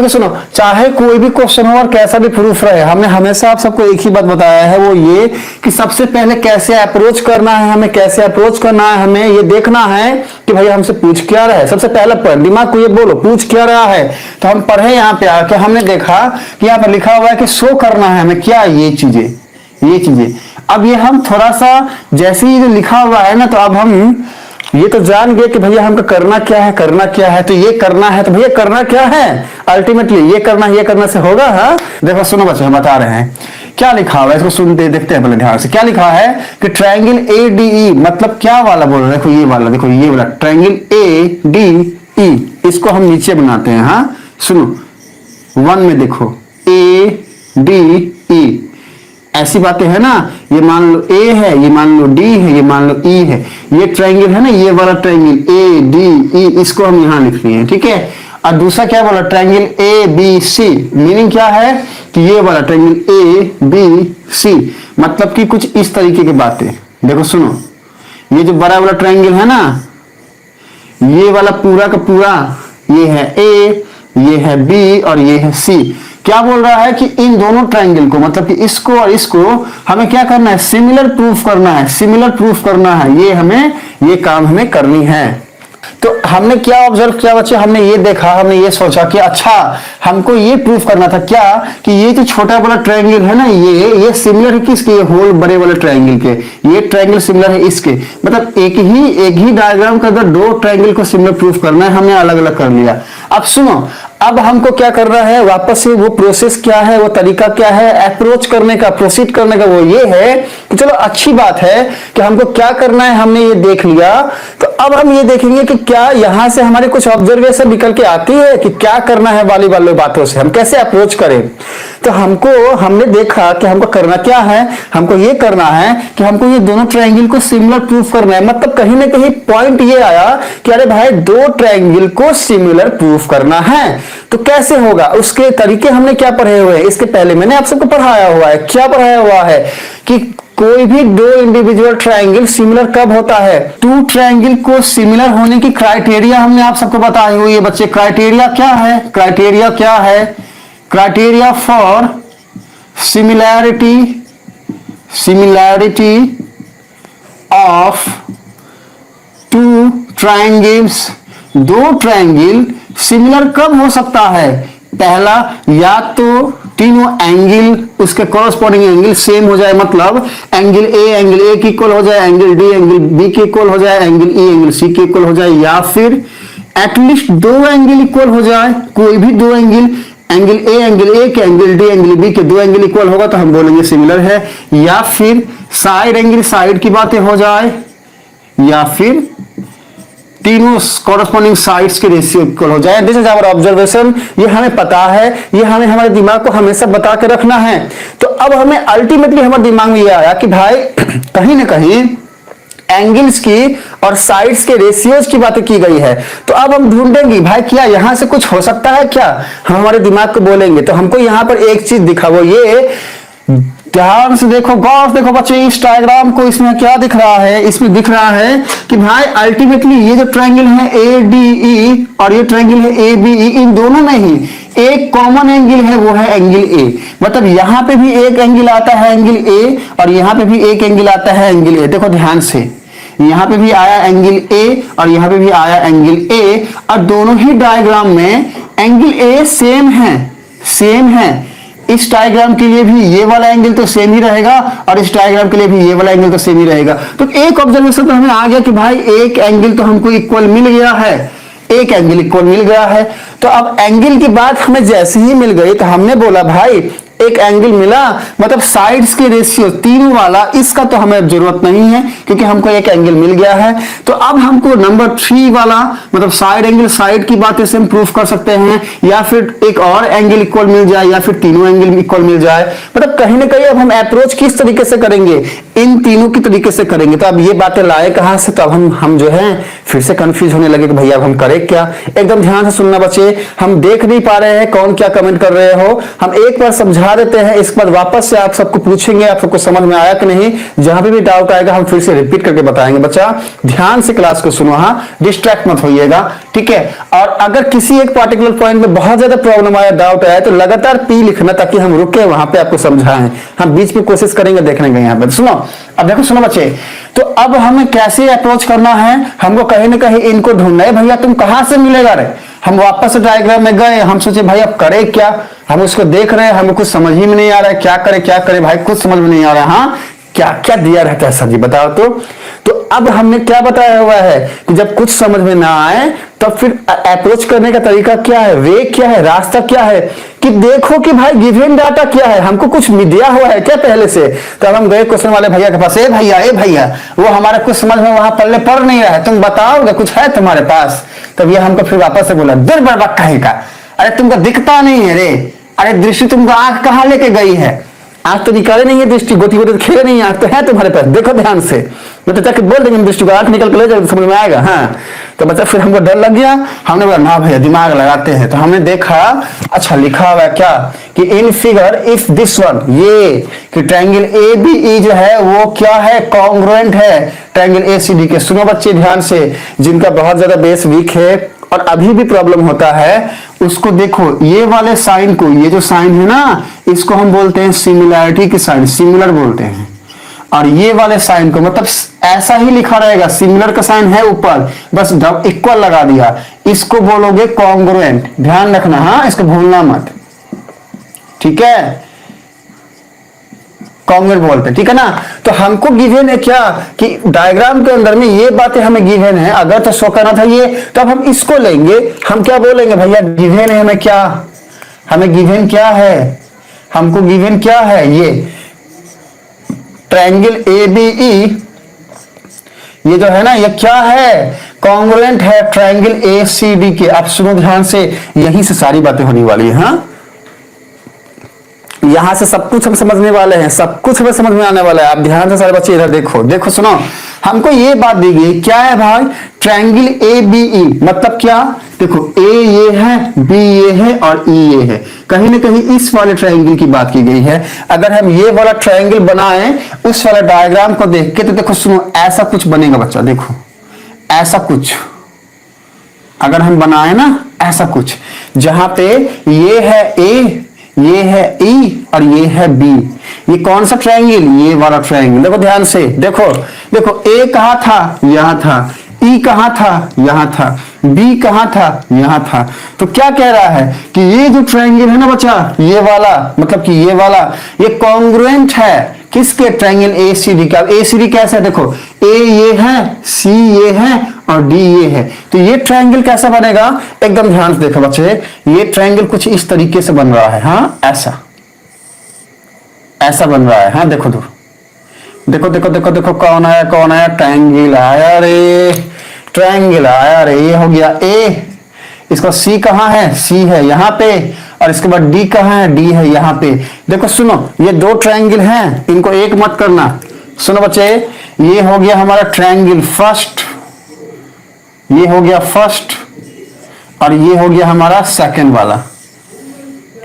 देखो सुनो, चाहे कोई भी क्वेश्चन हो और कैसा भी प्रूफ रहे, हमने हमेशा आप सबको एक ही बात बताया है, वो ये कि सबसे पहले कैसे अप्रोच करना है, हमें कैसे अप्रोच करना है, हमें ये देखना है कि भैया हमसे पूछ क्या रहा है। सबसे पहले पर दिमाग को ये बोलो पूछ क्या रहा है। तो हम पढ़े यहाँ पे आके हमने देखा कि यहाँ पर लिखा हुआ है कि शो करना है हमें क्या, ये चीजें। अब ये हम थोड़ा सा जैसे ही जो लिखा हुआ है ना, तो अब हम ये तो जान गए कि भैया हमको करना क्या है। तो ये करना है, तो भैया करना क्या है, अल्टीमेटली ये करना से होगा। हाँ देखो सुनो बच्चों, हम बता रहे हैं क्या लिखा हुआ है, इसको सुनते देखते हैं पहले ध्यान से। क्या लिखा है कि ट्रायंगल ADE, मतलब क्या वाला बोल रहे हैं, देखो ये वाला ट्रायंगल ADE, इसको हम नीचे बनाते हैं। हाँ सुनो, 1 में देखो ADE, ऐसी बातें है ना, ये मान लो A है, ये मान लो D है, ये मान लो E है, ये ट्रायंगल है ना, ये वाला ट्रायंगल ADE, इसको हम यहां लिख लिए हैं, ठीक है। और दूसरा क्या बोला, ट्रायंगल ABC, मीनिंग क्या है कि ये वाला ट्रायंगल ABC, मतलब कि कुछ इस तरीके की बातें। देखो सुनो, ये जो बड़ा वाला ट्रायंगल है ना, ये वाला पूरा का पूरा, ये है A, ये है B और ये है C। क्या बोल रहा है कि इन दोनों ट्रायंगल को, मतलब कि इसको और इसको हमें क्या करना है, सिमिलर प्रूफ करना है। ये काम हमें करनी है। तो हमने क्या ऑब्जर्व किया बच्चे, हमने ये देखा, हमने ये सोचा कि अच्छा हमको ये प्रूफ करना था क्या, कि ये जो छोटा वाला ट्रायंगल है ना, ये सिमिलर है किसके, ये होल बड़े वाले ट्रायंगल के। ये ट्रायंगल सिमिलर है इसके, मतलब एक ही डायग्राम के अंदर 2 ट्रायंगल को सिमिलर प्रूफ करना है, हमने अलग अलग कर लिया। अब सुनो, अब हमको क्या करना है, वापस से वो प्रोसेस क्या है, वो तरीका क्या है अप्रोच करने का, प्रोसीड करने का, वो ये है कि चलो अच्छी बात है कि हमको क्या करना है, हमने ये देख लिया। तो अब हम ये देखेंगे कि क्या यहां से हमारे कुछ ऑब्जर्वेशन निकल के आती है कि क्या करना है वाली बातों से हम कैसे अप्रोच करें। तो हमने देखा कि हमको करना क्या है, हमको ये करना है कि हमको ये दोनों ट्रायंगल को सिमिलर प्रूफ करना है। मतलब कहीं ना कहीं पॉइंट ये आया कि अरे भाई 2 ट्रायंगल को सिमिलर प्रूफ करना है, तो कैसे होगा, उसके तरीके हमने क्या पढ़े हुए हैं, इसके पहले मैंने आप सबको पढ़ाया हुआ है। क्या पढ़ाया हुआ है कि कोई भी 2 इंडिविजुअल ट्रायंगल सिमिलर कब होता है, 2 ट्रायंगल को सिमिलर होने की क्राइटेरिया हमने आप सबको बताई हुई है बच्चे। क्राइटेरिया क्या है, criteria for similarity of 2 triangles. 2 triangle similar कब हो सकता है, पहला या तो तीनों एंगल उसके कॉरस्पॉन्डिंग एंगल सेम हो जाए, मतलब एंगल A के इक्वल हो जाए, एंगल D एंगल B के इक्वल हो जाए, एंगल E एंगल C के इक्वल हो जाए, या फिर एटलीस्ट 2 एंगल इक्वल हो जाए, कोई भी 2 एंगल A एंगल A के एंगल D एंगल B के 2 एंगल इक्वल होगा तो हम बोलेंगे सिमिलर है, या फिर साइड एंगल साइड की बातें हो जाए, या फिर तीनों कॉरस्पॉन्डिंग साइड्स के रेशियो इक्वल हो जाए। दिस इज आवर ऑब्जर्वेशन, ये हमें पता है, ये हमें हमारे दिमाग को हमेशा बता के रखना है। तो अब हमें अल्टीमेटली हमारे दिमाग में ये आया कि भाई कहीं ना कहीं एंगल्स की और साइड्स के रेशियोज की बातें की गई है। तो अब हम ढूंढेंगे भाई क्या यहां से कुछ हो सकता है क्या, हम हमारे दिमाग को बोलेंगे। तो हमको यहां पर एक चीज दिखा, वो ये, ध्यान से देखो, गौर से देखो बच्चे इस डायग्राम को, इसमें क्या दिख रहा है, इसमें दिख रहा है कि भाई अल्टीमेटली ये जो ट्रायंगल है ADE और ये ट्रायंगल है ABE, इन दोनों में ही एक कॉमन एंगल है, वो है एंगल A। मतलब यहां पे भी एक एंगल आता है एंगल A, और यहां पे भी एक एंगल आता है एंगल A। देखो ध्यान से, यहां पे भी आया एंगल A और यहां पे भी आया एंगल A, और दोनों ही डायग्राम में एंगल A सेम है। इस डायग्राम के लिए भी ये वाला एंगल तो सेम ही रहेगा, और इस डायग्राम के लिए भी ये वाला एंगल तो सेम ही रहेगा। तो एक ऑब्जर्वेशन तो हमें आ गया कि भाई एक एंगल तो हमको इक्वल मिल गया है, तो अब एंगल की बात हमें जैसे ही मिल गई तो हमने बोला भाई एक एंगल मिला, मतलब साइड्स के रेशियो तीनों वाला, इसका तो हमें जरूरत नहीं है क्योंकि हमको एक एंगल मिल गया है। तो अब हमको नंबर 3 वाला, मतलब साइड एंगल साइड की बातें से हम प्रूफ कर सकते हैं, या फिर एक और एंगल इक्वल मिल जाए, या फिर तीनों एंगल इक्वल मिल जाए। मतलब कहीं ना कहीं अब हम अप्रोच किस तरीके से करेंगे, इन तीनों की तरीके से करेंगे। तो अब ये बातें लाए कहां से, तो अब हम जो है फिर से कंफ्यूज होने लगे कि भैया अब हम करें क्या। एकदम ध्यान से सुनना बच्चे, हम देख नहीं पा रहे हैं कौन क्या कमेंट कर रहे हो, हम एक बार समझा देते हैं, इसके बाद वापस से आप सबको पूछेंगे आप सबको समझ में आया कि नहीं। जहां भी डाउट आएगा हम फिर से रिपीट करके बताएंगे। बच्चा ध्यान से क्लास को सुनो, हाँ, डिस्ट्रैक्ट मत होइएगा, ठीक है। और अगर किसी एक पार्टिकुलर पॉइंट में बहुत ज्यादा प्रॉब्लम आया, डाउट आया, तो लगातार पी लिखना ताकि हम रुके वहां पे आपको समझाएं। हम बीच में कोशिश करेंगे देखने के यहाँ पे। सुनो, अब देखो, सुनो बच्चे, तो अब हमें कैसे अप्रोच करना है, हमको कहीं ना कहीं इनको ढूंढना है। भैया तुम कहां से मिलेगा रे, हम वापस डायग्राम में गए, हम सोचे भाई अब करें क्या, हम उसको देख रहे हैं, हमें कुछ समझ ही में नहीं आ रहा है, क्या करें भाई, कुछ समझ में नहीं आ रहा है। हाँ, क्या क्या दिया रहता है सर जी, बताओ तो अब हमने क्या बताया हुआ है कि जब कुछ समझ में ना आए तो फिर अप्रोच करने का तरीका क्या है, वे क्या है, रास्ता क्या है, कि देखो कि भाई गिवन डाटा क्या है, हमको कुछ दिया हुआ है क्या पहले से। तो अब हम गए क्वेश्चन वाले भैया के पास, ए भैया वो हमारा कुछ समझ में वहां पल्ले पड़ नहीं रहा है, तुम बताओगे कुछ है तुम्हारे पास। तब ये हमको फिर वापस से बोला, दूर बर्बाद कहीं का, अरे तुमको दिखता नहीं है रे, अरे दृष्टि तुमको आंख कहाँ लेके गई है, आंख तो निकाले नहीं है, दृष्टि गोती गोती खेले नहीं, आंख तो है तुम्हारे पास, देखो ध्यान से। मैं तो जाके बोल देंगे दृष्टि को, आंख निकल के ले जाओ, समझ में आएगा। हाँ, तो बच्चा फिर हमको डर लग गया, हमने बोला ना भैया दिमाग लगाते हैं। तो हमने देखा, अच्छा लिखा हुआ है क्या कि in figure if this one, ये कि ट्रायंगल ए बी ई जो है वो क्या है, कॉन्ग्रुएंट है ट्रायंगल ए सी डी के। सुनो बच्चे ध्यान से, जिनका बहुत ज्यादा बेस वीक है और अभी भी प्रॉब्लम होता है, उसको देखो, ये वाले साइन को, ये जो साइन है ना, इसको हम बोलते हैं सिमिलैरिटी की साइन, सिमिलर बोलते हैं। और ये वाले साइन को मतलब ऐसा ही लिखा रहेगा, सिमिलर का साइन है ऊपर, बस इक्वल लगा दिया, इसको बोलोगे कॉन्ग्रुएंट। ध्यान रखना, हाँ, इसको भूलना मत, ठीक है, कॉन्ग्रुएंट बोलते हैं, ठीक है ना। तो हमको गिवन है क्या कि डायग्राम के अंदर में ये बातें हमें गिवन है, अगर तो शो करना था ये, तो अब हम इसको लेंगे, हम क्या बोलेंगे भैया गिवन है हमें क्या, हमें गिवन क्या है, हमको गिवन क्या है, ये ट्रायंगल ए बी ई, ये जो है ना, ये क्या है, कॉन्ग्रुएंट है ट्रायंगल ए सी डी के। आप सुनो ध्यान से, यहीं से सारी बातें होने वाली है। हाँ, यहां से सब कुछ हम समझने वाले हैं, सब कुछ हमें समझ में आने वाला है। आप ध्यान से सारे बच्चे इधर देखो, देखो सुनो, हमको ये बात दी गई क्या है भाई, ट्रायंगल ए बी ई मतलब क्या, देखो ए ये है, बी ये है और ई ये है, कहीं ना कहीं इस वाले ट्रायंगल की बात की गई है। अगर हम ये वाला ट्रायंगल बनाएं उस वाला डायग्राम को देख के, तो देखो सुनो, ऐसा कुछ बनेगा बच्चा, देखो ऐसा कुछ अगर हम बनाए ना, ऐसा कुछ, जहां पे ये है ए, ये है ई और ये है बी, ये कौन सा ट्रायंगल, ये वाला ट्रायंगल। देखो ध्यान से, देखो देखो, ए कहां था, यहां था, ई कहां था, यहां था, बी कहां था, यहां था। तो क्या कह रहा है कि ये जो ट्रायंगल है ना बच्चा, ये वाला मतलब कि ये वाला, ये कॉन्ग्रुएंट है किसके, ट्रायंगल ए सी डी का। ए सी डी कैसा है, देखो ए ये है, सी ये है और डी ये है, तो ये ट्रायंगल कैसा बनेगा, एकदम ध्यान से देखो बच्चे, ये ट्रायंगल कुछ इस तरीके से बन रहा है। हाँ, ऐसा ऐसा बन रहा है। हाँ, देखो देखो देखो देखो देखो, कौन आया, कौन आया, ट्रायंगल आया रे, ट्रायंगल आया रे, ये हो गया ए, इसका सी कहां है, सी है यहां पे, और इसके बाद डी कहां है, डी है यहां पे। देखो सुनो, ये दो ट्रायंगल हैं, इनको एक मत करना। सुनो बच्चे, ये हो गया हमारा ट्रायंगल फर्स्ट, ये हो गया फर्स्ट, और ये हो गया हमारा सेकंड वाला,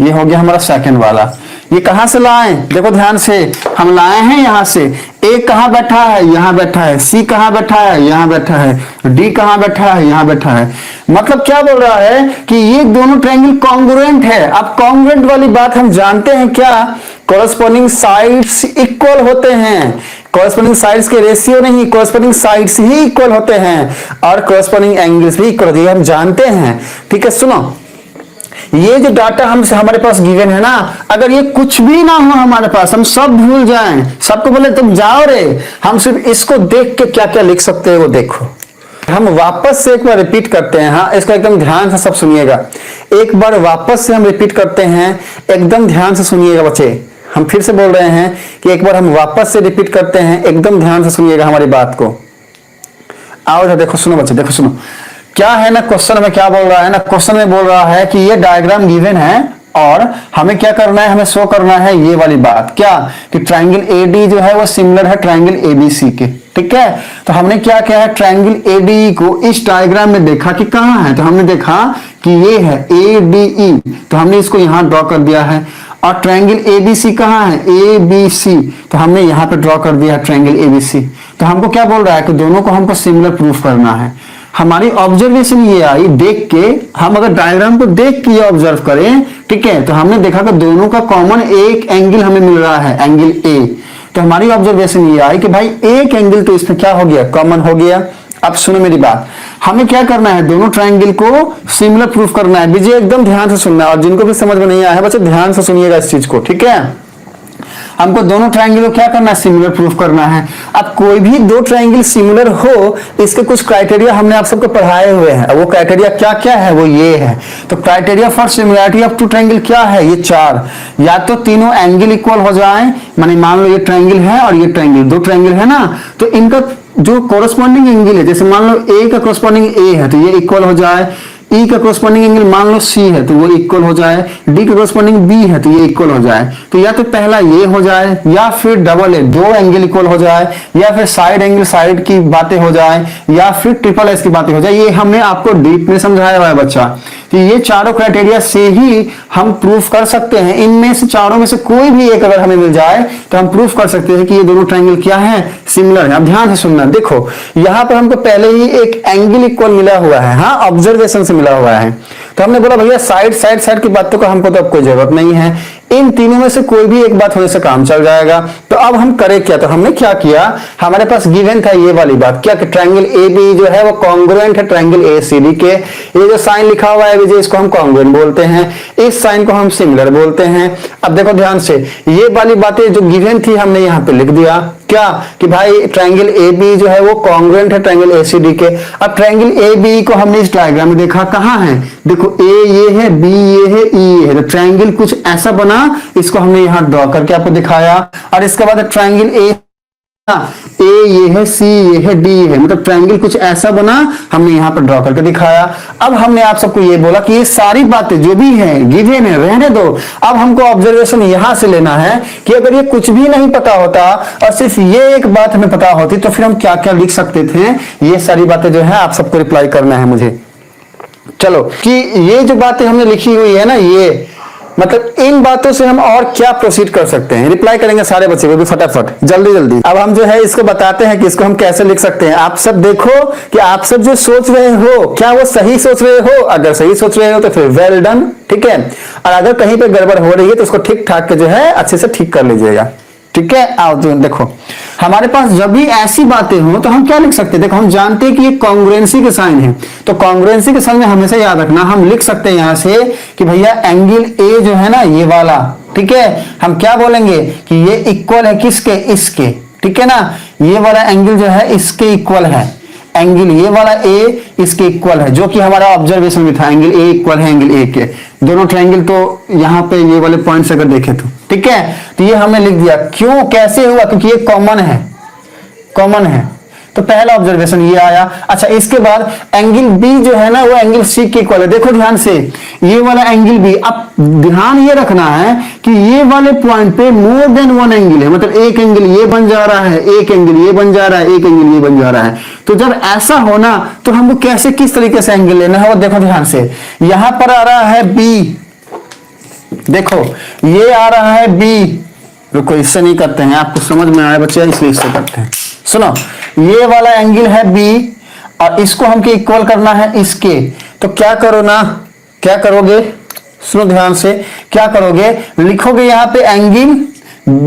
ये हो गया हमारा सेकंड वाला। ये कहां से लाए, देखो ध्यान से, हम लाए हैं यहां से। ए कहां बैठा है, यहां बैठा है, सी कहां बैठा है, यहां बैठा है, डी कहां बैठा है, यहां बैठा है। मतलब क्या बोल रहा है कि ये दोनों ट्रायंगल कॉन्ग्रुएंट है। अब कॉन्ग्रुएंट वाली बात हम जानते हैं क्या, कॉरस्पॉन्डिंग साइड्स इक्वल होते हैं, कॉरस्पॉन्डिंग साइड्स के रेशियो नहीं, कॉरस्पॉन्डिंग साइड्स ही इक्वल होते हैं, और कॉरस्पॉन्डिंग एंगल्स भी इक्वल होते हैं, हम जानते हैं, ठीक है। सुनो, ये जो डाटा हमारे पास गिवन है ना, अगर ये कुछ भी ना हो हमारे पास, हम सब भूल जाएं, सबको बोले तुम जाओ रे, हम सिर्फ इसको देख के क्या क्या लिख सकते हैं वो देखो। हम वापस से एक बार रिपीट करते हैं। हाँ, इसको एकदम ध्यान से सब सुनिएगा, एक बार वापस से हम रिपीट करते हैं, एकदम ध्यान से सुनिएगा बच्चे। हम फिर से बोल रहे हैं कि एक बार हम वापस से रिपीट करते हैं, एकदम ध्यान से सुनिएगा हमारी बात को। आओ देखो, सुनो बच्चे, देखो सुनो, क्या है ना, क्वेश्चन में क्या बोल रहा है ना, क्वेश्चन में बोल रहा है कि ये डायग्राम गिवन है और हमें क्या करना है, हमें शो करना है ये वाली बात, क्या कि ट्रायंगल एडी जो है वो सिमिलर है ट्रायंगल एबीसी के, ठीक है। तो हमने क्या किया है, ट्रायंगल एडीई को इस डायग्राम में देखा कि कहां है, तो हमने देखा कि ये है एडीई, तो हमने इसको यहां ड्रॉ कर दिया है। और ट्रायंगल एबीसी कहां है, एबीसी, तो हमने यहां पे ड्रॉ कर दिया ट्रायंगल एबीसी। तो हमको क्या बोल रहा है कि दोनों को हमको सिमिलर प्रूफ करना है। हमारी ऑब्जर्वेशन ये आई देख के, हम अगर डायग्राम को देख के ऑब्जर्व करें, ठीक है, तो हमने देखा कि दोनों का कॉमन एक एंगल हमें मिल रहा है, एंगल ए। तो हमारी ऑब्जर्वेशन ये आई कि भाई एक एंगल तो इसमें क्या हो गया, कॉमन हो गया। अब सुनो मेरी बात, हमें क्या करना है, दोनों ट्रायंगल को सिमिलर प्रूफ करना है। विजय एकदम ध्यान से सुनना है, और जिनको भी समझ में नहीं आया है बच्चे ध्यान से सुनिएगा इस चीज को, ठीक है। हमको दोनों ट्रायंगल को क्या करना है, सिमिलर प्रूफ करना है। अब कोई भी दो ट्रायंगल सिमिलर हो, इसके कुछ क्राइटेरिया हमने आप सबको पढ़ाए हुए हैं। वो क्राइटेरिया क्या क्या है, वो ये है। तो criteria for similarity of two triangle क्या है, ये 4। या तो तीनों एंगल इक्वल हो जाए, माने मान लो ये ट्रायंगल है और ये ट्रायंगल, दो ट्रायंगल है ना, तो इनका जो कोरस्पॉन्डिंग एंगल है, जैसे मान लो ए का कोरस्पॉन्डिंग ए है तो ये इक्वल हो जाए, ई का कोरस्पॉन्डिंग एंगल मान लो सी है तो वो इक्वल हो जाए, डी का कोरस्पॉन्डिंग बी है तो ये इक्वल हो जाए। तो या तो पहला ये हो जाए, या फिर डबल ए, दो एंगल इक्वल हो जाए, या फिर साइड एंगल साइड की बातें हो जाए, या फिर ट्रिपल एस की बातें हो जाए। ये हमने आपको डीप में समझाया हुआ है बच्चा। तो ये चारों क्राइटेरिया से ही हम प्रूफ कर सकते हैं। इनमें से चारों में से कोई भी एक अगर हमें मिल जाए तो हम प्रूफ कर सकते हैं कि ये दोनों ट्रायंगल क्या है, सिमिलर है। अब ध्यान से सुनना, देखो यहां पर हमको पहले ही एक एंगल इक्वल मिला हुआ है, हाँ, ऑब्जर्वेशन से मिला हुआ है। तो हमने बोला भैया साइड साइड साइड की बातों का हमको तो अब कोई जरूरत नहीं है, इन तीनों में से कोई भी एक बात होने से काम चल जाएगा। तो अब हम करें क्या, तो हमने क्या किया, हमारे पास गिवन था ये वाली बात, क्या कि ट्रायंगल ए बी जो है वो कॉन्ग्रुएंट है ट्रायंगल ए सी डी के। ये जो साइन लिखा हुआ है विजय, इसको हम कॉन्ग्रुएंट बोलते हैं, इस साइन को हम सिमिलर बोलते हैं। अब देखो ध्यान से, ये वाली बातें जो गिवन थी हमने यहाँ पे लिख दिया, क्या कि भाई ट्रायंगल ए बी जो है वो कॉन्ग्रुएंट है ट्रायंगल ए सी डी के। अब ट्रायंगल ए बी को हमने इस डायग्राम में देखा, कहां है, देखो ए ये है, बी ये है, ई ये है, तो ट्रायंगल कुछ ऐसा बना, इसको हमने यहां ड्रॉ करके आपको दिखाया। और इसके बाद ट्रायंगल ए ये है, सी ये है, डी है, मतलब ट्रायंगल कुछ ऐसा बना, हमने यहां पर ड्रॉ करके दिखाया। अब हमने आप सबको ये बोला कि ये सारी बातें जो भी है गिवन है, रहने दो। अब हमको ऑब्जर्वेशन यहां से लेना है कि अगर ये कुछ भी नहीं पता होता और सिर्फ ये एक बात हमें पता होती तो फिर हम क्या क्या लिख सकते थे। ये सारी बातें जो है आप सबको रिप्लाई करना है मुझे। चलो कि ये जो बातें हमने लिखी हुई है ना, ये मतलब इन बातों से हम और क्या प्रोसीड कर सकते हैं, रिप्लाई करेंगे सारे बच्चे, वो भी फटाफट जल्दी जल्दी। अब हम जो है इसको बताते हैं कि इसको हम कैसे लिख सकते हैं। आप सब देखो कि आप सब जो सोच रहे हो क्या वो सही सोच रहे हो, अगर सही सोच रहे हो तो फिर वेल डन, ठीक है। और अगर कहीं पे गड़बड़ हो रही है तो उसको ठीक ठाक के जो है अच्छे से ठीक कर लीजिएगा, ठीक है। आओ तो देखो, हमारे पास जब भी ऐसी बातें हो तो हम क्या लिख सकते हैं, देखो हम जानते हैं कि ये कॉन्ग्रुएंसी के साइन है, तो कॉन्ग्रुएंसी के साइन में हमेशा याद रखना, हम लिख सकते हैं यहां से कि भैया एंगल ए जो है ना ये वाला, ठीक है, हम क्या बोलेंगे कि ये इक्वल है किसके, इसके, ठीक है ना। ये वाला एंगल जो है इसके इक्वल है, एंगल ये वाला ए इसके इक्वल है, जो कि हमारा ऑब्जर्वेशन में था, एंगल ए इक्वल है एंगल ए के। दोनों ट्रायंगल तो यहाँ पे ये वाले पॉइंट्स अगर देखे तो, ठीक है। तो ये हमने लिख दिया, क्यों, कैसे हुआ, क्योंकि ये कॉमन है, कॉमन है, तो पहला ऑब्जर्वेशन ये आया। अच्छा, इसके बाद एंगल बी जो है ना वो एंगल सी के इक्वल है। देखो ध्यान से, ये वाला एंगल बी, अब ध्यान ये रखना है कि ये वाले पॉइंट पे मोर देन वन एंगल है, मतलब एक एंगल ये बन जा रहा है, एक एंगल ये बन जा रहा है, एक एंगल ये बन जा रहा है। तो जब ऐसा होना तो हमको कैसे, किस तरीके से एंगल लेना है वो देखो ध्यान से। यहां पर आ रहा है बी, देखो ये आ रहा है बी, रुको इससे नहीं करते हैं, आपको समझ में आया बच्चे इसलिए इससे करते हैं। सुनो, ये वाला एंगल है बी और इसको हमको इक्वल करना है इसके, तो क्या करो ना, क्या करोगे, सुनो ध्यान से, क्या करोगे, लिखोगे यहाँ पे एंगल,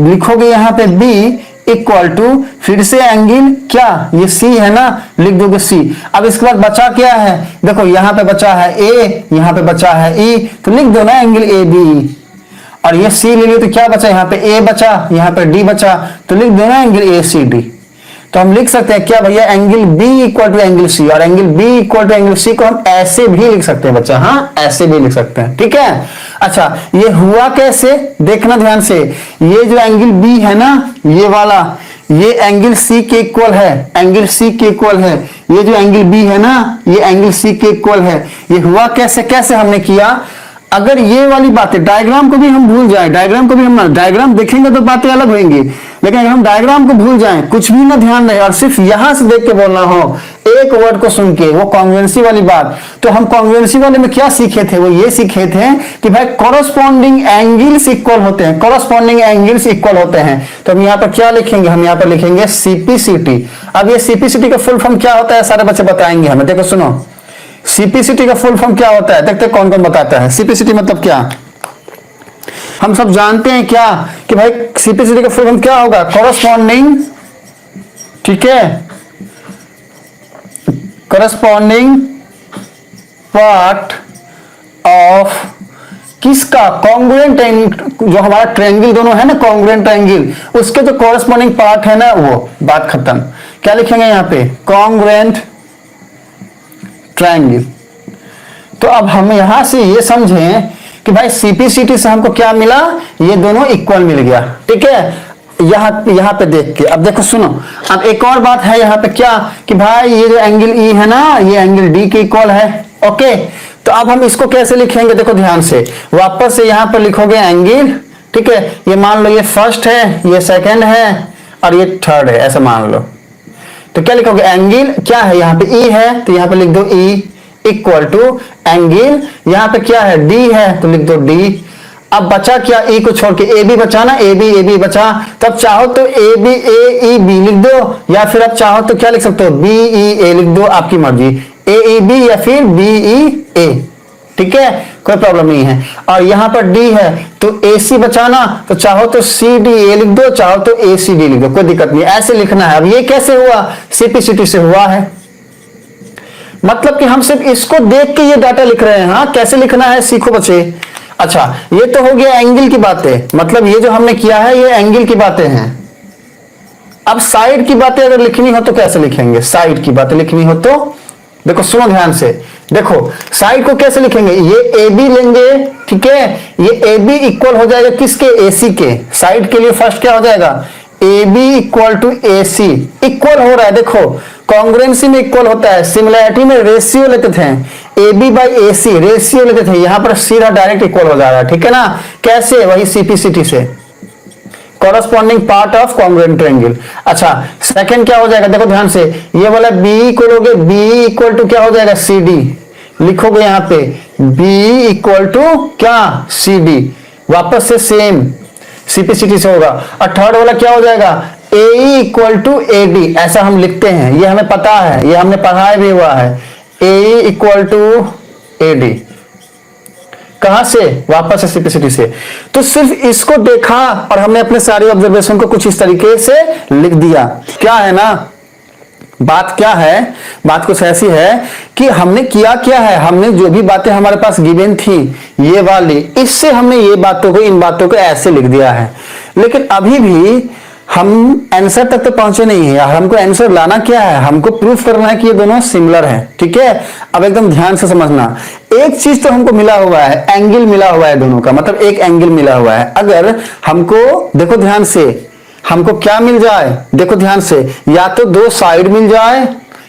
लिखोगे यहाँ पे बी इक्वल टू, फिर से एंगल क्या, ये सी है ना, लिख दोगे सी। अब इसके बाद बचा क्या है, देखो यहाँ पे बचा है ए, यहाँ पे बचा है ई, तो लिख दो ना एंगल ए बी। और ये सी ले लियो तो क्या बचा, यहाँ पे ए बचा, यहाँ पे डी बचा, तो लिख दो ना एंगल ए सी डी। तो हम लिख सकते हैं क्या भैया, angle B equal to angle C, और angle B equal to angle C को हम ऐसे भी लिख सकते हैं बच्चा, हाँ ऐसे भी लिख सकते हैं, ठीक है। अच्छा, ये हुआ कैसे, देखना ध्यान से, ये जो एंगल बी है ना ये वाला, ये एंगल सी के इक्वल है, एंगल सी के इक्वल है, ये जो एंगल बी है ना ये एंगल सी के इक्वल है। ये हुआ कैसे, कैसे हमने किया, अगर ये वाली बातें, डायग्राम को भी हम भूल जाए, डायग्राम को भी हम, डायग्राम देखेंगे तो बातें अलग होंगी, लेकिन अगर हम डायग्राम को भूल जाएं, कुछ भी ना ध्यान रहे और सिर्फ यहां से देख के बोलना हो, एक वर्ड को सुन के, वो कॉन्ग्रुएंसी वाली बात, तो हम कॉन्ग्रुएंसी वाले में क्या सीखे थे? वो ये सीखे थे कि भाई कॉरस्पॉन्डिंग एंगल्स इक्वल होते हैं, कॉरस्पॉन्डिंग एंगल्स इक्वल होते हैं। तो हम यहाँ पर क्या लिखेंगे? हम यहाँ पर लिखेंगे सीपीसीटी। अब ये सीपीसीटी का फुल फॉर्म क्या होता है? सारे बच्चे बताएंगे हमें। देखो सुनो, सीपीसीटी का फुल फॉर्म क्या होता है? देखते कौन कौन बताता है। सीपीसीटी मतलब क्या? हम सब जानते हैं क्या कि भाई सीपीसीटी का फुल फॉर्म क्या होगा? कॉरस्पॉन्डिंग, ठीक है, कॉरस्पॉन्डिंग पार्ट ऑफ किसका? कॉन्ग्रुएंट जो हमारा ट्रायंगल दोनों है ना, कॉन्ग्रुएंट ट्रायंगल, उसके जो कॉरस्पॉन्डिंग पार्ट है ना, वो बात खत्म। क्या लिखेंगे यहाँ पे? Congruent triangle. तो अब हम यहां से ये समझें कि भाई सीपीसीटी से हमको क्या मिला? ये दोनों इक्वल मिल गया, ठीक है। यहां पे देख के अब देखो सुनो, अब एक और बात है यहाँ पे क्या कि भाई ये जो एंगल ई है ना, ये एंगल डी के इक्वल है, ओके। तो अब हम इसको कैसे लिखेंगे? देखो ध्यान से, वापस से यहाँ पर लिखोगे एंगल, ठीक है। ये मान लो ये फर्स्ट है, ये सेकंड है और ये थर्ड है, ऐसा मान लो। तो क्या लिखोगे? एंगल क्या है? यहाँ पे ई है तो यहाँ पे लिख दो ई इक्वल टू एंगल, यहाँ पे क्या है? डी है तो लिख दो डी। अब बचा क्या? ई को छोड़ के ए बी बचा ना, ए बी बचा। तब चाहो तो A B A E B लिख दो, या फिर अब चाहो तो क्या लिख सकते हो? बी ई ए लिख दो, आपकी मर्जी, ए ई बी या फिर बी ई ए, ठीक है, कोई प्रॉब्लम नहीं है। और यहाँ पर डी है तो ए सी बचाना, तो चाहो तो सी डी ए लिख दो, चाहो तो ए सी डी लिख दो, कोई दिक्कत नहीं, ऐसे लिखना है। अब ये कैसे हुआ? सीपीसीटी से हुआ है, मतलब कि हम सिर्फ इसको देख के ये डाटा लिख रहे हैं। हाँ, कैसे लिखना है सीखो बच्चे। अच्छा, ये तो हो गया एंगल की बातें, मतलब ये जो हमने किया है ये एंगल की बातें हैं। अब साइड की बातें अगर लिखनी हो तो कैसे लिखेंगे? साइड की बातें लिखनी हो तो देखो सुनो ध्यान से, देखो साइड को कैसे लिखेंगे? ये ए बी लेंगे, ठीक है, ये ए बी इक्वल हो जाएगा किसके? ए सी के। साइड के लिए फर्स्ट क्या हो जाएगा? A B equal to A C, equal हो रहा है। देखो कॉन्ग्रुएंसी में इक्वल होता है, सिमिलैरिटी में रेशियो लेते थे, ए B by A C ratio लेते थे, यहां पर सीधा डायरेक्ट इक्वल हो जा रहा है, ठीक है ना। कैसे? वही सीपीसीटी से, corresponding part of congruent triangle. अच्छा, सेकंड क्या हो जाएगा? देखो ध्यान से, ये वाला बी इक्वल हो गया, बी इक्वल टू क्या हो जाएगा? सी डी लिखोगे यहाँ पे, बी इक्वल टू क्या? C D. वापस से सेम सीपीसीटी से होगा। और थर्ड वाला क्या हो जाएगा? ए इक्वल टू ए डी, ऐसा हम लिखते हैं, ये हमें पता है, ये हमने पढ़ाया भी हुआ है। ए इक्वल टू ए डी, कहां से? वापस से सीपीसीटी से। तो सिर्फ इसको देखा और हमने अपने सारे ऑब्जर्वेशन को कुछ इस तरीके से लिख दिया। क्या है ना, बात क्या है? बात कुछ ऐसी है कि हमने किया क्या है, हमने जो भी बातें हमारे पास गिवन थी ये वाली, इससे हमने ये बातों को, इन बातों को ऐसे लिख दिया है। लेकिन अभी भी हम आंसर तक तो पहुंचे नहीं है। हमको आंसर लाना क्या है? हमको प्रूफ करना है कि ये दोनों सिमिलर हैं, ठीक है। अब एकदम ध्यान से समझना, एक चीज तो हमको मिला हुआ है, एंगल मिला हुआ है दोनों का, मतलब एक एंगल मिला हुआ है। अगर हमको, देखो ध्यान से, हमको क्या मिल जाए? देखो ध्यान से, या तो दो साइड मिल जाए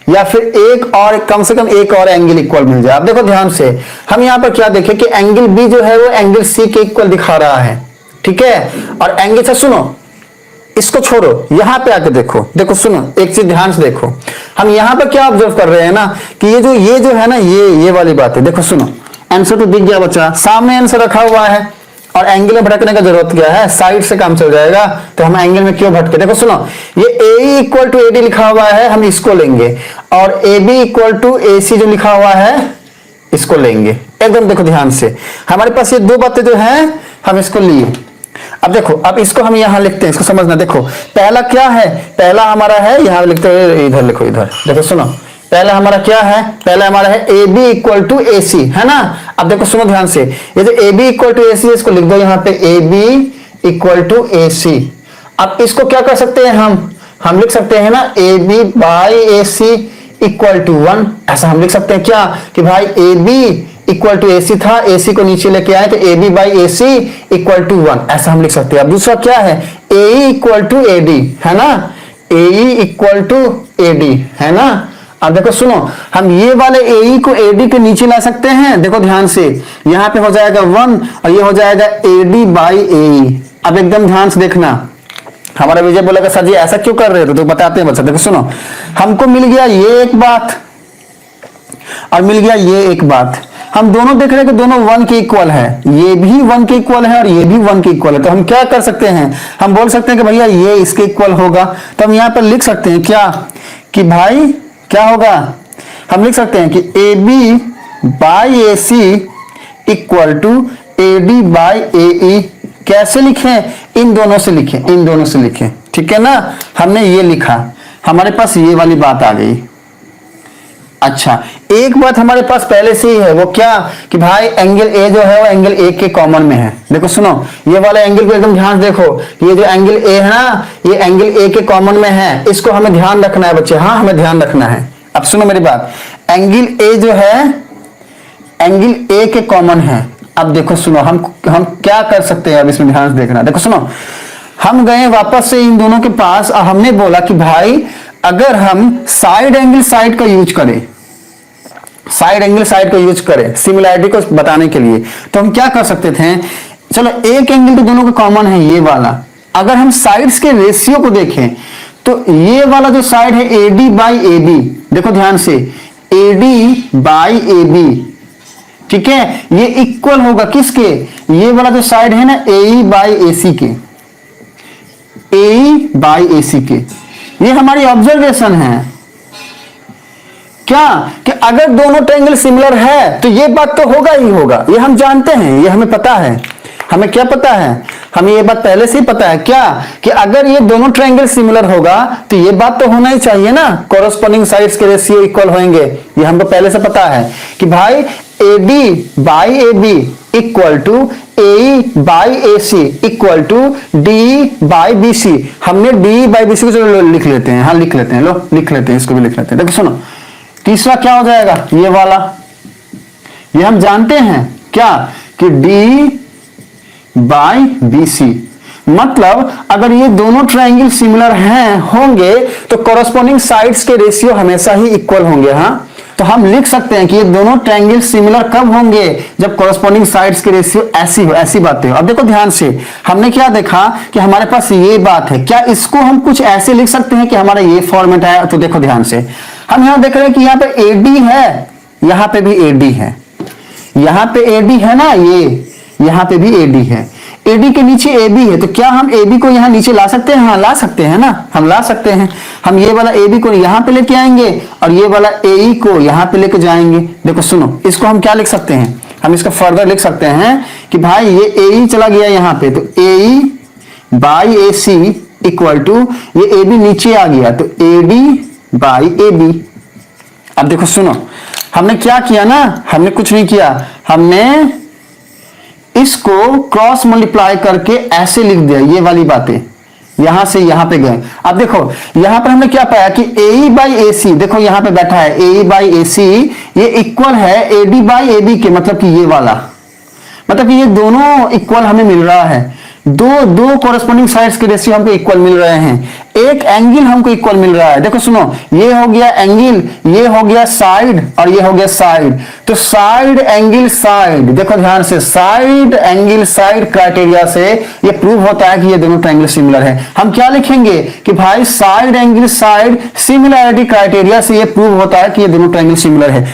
या फिर एक और, कम से कम एक और एंगल इक्वल मिल जाए। अब देखो ध्यान से, हम यहाँ पर क्या देखें कि एंगल बी जो है वो एंगल सी के इक्वल दिखा रहा है, ठीक है। और एंगल से, सुनो इसको छोड़ो, यहां पे आके देखो, देखो सुनो एक चीज ध्यान से देखो, हम यहां पर क्या ऑब्जर्व कर रहे हैं ना कि ये जो है ना, ये वाली बात है। देखो सुनो, आंसर तो दिख गया बच्चा, सामने आंसर रखा हुआ है और एंगल में भटकने का जरूरत क्या है? साइड से काम चल जाएगा, तो हम एंगल में क्यों भटके? देखो सुनो, ये ए इक्वल टू ए डी लिखा हुआ है, हम इसको लेंगे, और ए बी इक्वल टू ए सी जो लिखा हुआ है इसको लेंगे। एकदम देखो ध्यान से, हमारे पास ये दो बातें जो है हम इसको लिए। अब देखो, अब इसको हम यहां लिखते हैं, इसको समझना। देखो पहला क्या है? पहला हमारा है, यहां लिखते हैं, इधर लिखो, इधर देखो सुनो, पहला हमारा क्या है? पहला हमारा है ए बी इक्वल टू ए सी, है ना। अब देखो सुनो ध्यान से, ये जो ए बी इक्वल टू ए सी, इसको लिख दो यहाँ पे ए बी इक्वल टू ए सी। अब इसको क्या कर सकते हैं हम लिख सकते हैं ना A B by A C equal to 1, ऐसा हम लिख सकते हैं क्या कि भाई A B equal to A C था, ए सी को नीचे लेके आए तो A B by A C equal to 1, ऐसा हम लिख सकते हैं। अब दूसरा क्या है? ए इक्वल टू ए डी, है ना, ए इक्वल टू ए डी, है ना। अब देखो सुनो, हम ये वाले ए को ए डी के नीचे ला सकते हैं। देखो ध्यान से, यहां पे हो जाएगा 1 और ये हो जाएगा ए डी बाई ए। अब एकदम ध्यान से देखना, हमारा विजय बोलेगा सर जी ऐसा क्यों कर रहे हो, तो बताते हैं बच्चा। देखो सुनो, हमको मिल गया ये एक बात और मिल गया ये एक बात। हम दोनों देख रहे हैं कि दोनों 1 के इक्वल है, ये भी 1 के इक्वल है और ये भी 1 के इक्वल है। तो हम क्या कर सकते हैं, हम बोल सकते हैं कि भैया ये इसके इक्वल होगा। तो हम यहां पर लिख सकते हैं क्या कि भाई क्या होगा, हम लिख सकते हैं कि AB by AC equal to AD by AE। कैसे लिखें, इन दोनों से लिखें, इन दोनों से लिखें, ठीक है ना। हमने ये लिखा, हमारे पास ये वाली बात आ गई। अच्छा, एक बात हमारे पास पहले से ही है, वो क्या कि भाई एंगल ए जो है वो एंगल ए के कॉमन में है। देखो सुनो, ये वाला एंगल को एकदम ध्यान देखो, ये जो एंगल ए है ना, ये एंगल ए के कॉमन में है। इसको हमें ध्यान रखना है बच्चे, हाँ हमें ध्यान रखना है। अब सुनो मेरी बात, एंगल ए जो है एंगल ए के कॉमन है। अब देखो सुनो, हम क्या कर सकते हैं, अब इसमें ध्यान से देखना। देखो सुनो, हम गए वापस से इन दोनों के पास और हमने बोला कि भाई अगर हम साइड एंगल साइड का यूज करें, साइड एंगल साइड को यूज करें सिमिलैरिटी को बताने के लिए, तो हम क्या कर सकते थे। चलो एक एंगल तो दोनों का कॉमन है, ये वाला। अगर हम साइड्स के रेशियो को देखें तो ये वाला जो साइड है AD बाई AB, देखो ध्यान से, AD बाई AB, ठीक है, ये इक्वल होगा किसके, ये वाला जो साइड है ना AE बाई AC के, AE बाई AC के। ये हमारी ऑब्जर्वेशन है क्या कि अगर दोनों ट्रायंगल सिमिलर है तो ये बात तो होगा ही होगा, ये हम जानते हैं, ये हमें पता है। हमें क्या पता है, हमें ये बात पहले से ही पता है क्या कि अगर ये दोनों ट्रायंगल सिमिलर होगा तो ये बात तो होना ही चाहिए ना, कोरोस्पोंडिंग साइड्स के रेशियो इक्वल होंगे। ये हमको पहले से पता है कि भाई AD by AB equal to AE by AC equal to DE by BC। हमने DE बाई BC को चलो लिख लेते हैं, हाँ लिख लेते हैं, लो लिख लेते हैं, इसको भी लिख लेते हैं। देखो सुनो, तीसरा क्या हो जाएगा, ये वाला, ये हम जानते हैं क्या कि DE बाई BC, मतलब अगर ये दोनों ट्रायंगल सिमिलर हैं होंगे तो कोरोस्पोंडिंग साइड्स के रेशियो हमेशा ही इक्वल होंगे। हाँ, तो हम लिख सकते हैं कि ये दोनों ट्रायंगल सिमिलर कब होंगे, जब कोरोस्पोंडिंग साइड्स के रेशियो ऐसी हो, ऐसी बातें हो। अब देखो ध्यान से, हमने क्या देखा कि हमारे पास ये बात है, क्या इसको हम कुछ ऐसे लिख सकते हैं कि हमारा ये फॉर्मेट है। तो देखो ध्यान से, हम यहां देख रहे हैं कि यहाँ पे AD है, यहां पे भी AD है, यहां पे AD है ना, ये यहां पे भी AD है, AD के नीचे AB है। तो क्या हम AB को यहां नीचे ला सकते हैं, हाँ ला सकते हैं ना, हम ला सकते हैं। हम ये वाला AB को यहां पे लेके आएंगे और ये वाला AE को यहां पे लेके जाएंगे। देखो सुनो, इसको हम क्या लिख सकते हैं, हम इसको फर्दर लिख सकते हैं कि भाई ये AE चला गया यहां पे, तो AE by AC equal to ये AB नीचे आ गया तो AD बाई AB। अब देखो सुनो, हमने क्या किया ना, हमने कुछ नहीं किया, हमने इसको क्रॉस मल्टीप्लाई करके ऐसे लिख दिया, ये वाली बातें यहां से यहां पे गए। अब देखो यहां पर हमने क्या पाया कि AE बाई AC, देखो यहां पे बैठा है AE बाई AC, ये इक्वल है AD बाई AB के, मतलब कि ये वाला, मतलब कि ये दोनों इक्वल हमें मिल रहा है। दो कोरस्पोंडिंग साइड्स के रेशियो हमको इक्वल मिल रहे हैं, एक एंगल हमको इक्वल मिल रहा है। देखो सुनो, ये हो गया एंगल, ये हो गया साइड और ये हो गया साइड। तो साइड एंगल साइड, देखो ध्यान से, साइड एंगल साइड क्राइटेरिया से ये प्रूव होता है कि ये दोनों ट्रायंगल सिमिलर है। हम क्या लिखेंगे कि भाई side angle side similarity criteria से ये प्रूव होता है कि ये दोनों ट्रायंगल सिमिलर है।